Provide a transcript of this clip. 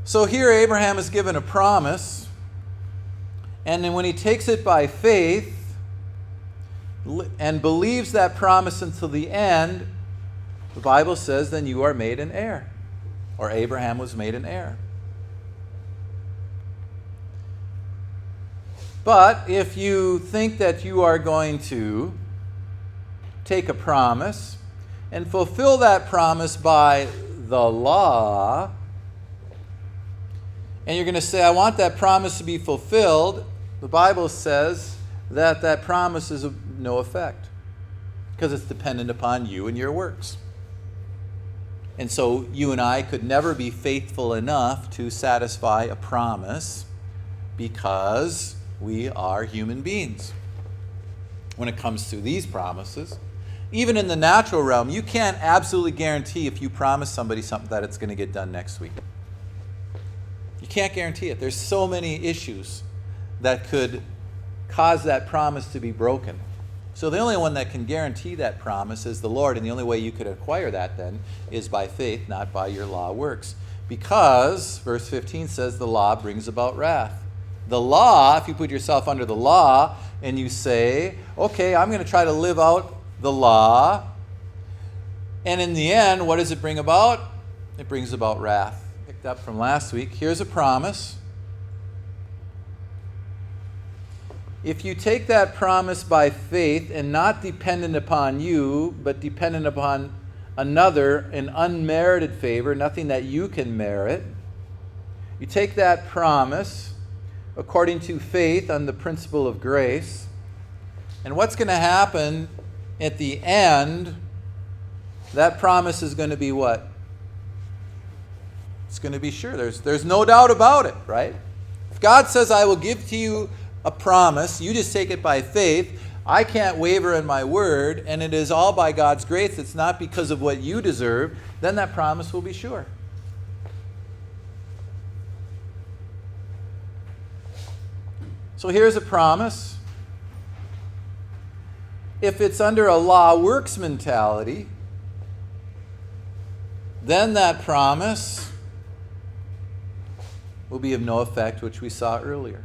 So here Abraham is given a promise, and then when he takes it by faith and believes that promise until the end, the Bible says then you are made an heir, or Abraham was made an heir. But if you think that you are going to take a promise and fulfill that promise by the law, and you're going to say, I want that promise to be fulfilled, the Bible says that that promise is of no effect because it's dependent upon you and your works. And so you and I could never be faithful enough to satisfy a promise because we are human beings. When it comes to these promises, even in the natural realm, you can't absolutely guarantee if you promise somebody something that it's going to get done next week. You can't guarantee it. There's so many issues that could cause that promise to be broken. So the only one that can guarantee that promise is the Lord, and the only way you could acquire that then is by faith, not by your law works. Because, verse 15 says, the law brings about wrath. The law, if you put yourself under the law and you say, okay, I'm going to try to live out the law, and in the end, what does it bring about? It brings about wrath. Picked up from last week. Here's a promise. If you take that promise by faith and not dependent upon you, but dependent upon another, an unmerited favor, nothing that you can merit, you take that promise according to faith on the principle of grace, and what's going to happen at the end, that promise is going to be what? It's going to be sure. There's no doubt about it, right? If God says, I will give to you a promise, you just take it by faith. I can't waver in my word, and it is all by God's grace. It's not because of what you deserve. Then that promise will be sure. So here's a promise. If it's under a law works mentality, then that promise will be of no effect, which we saw earlier.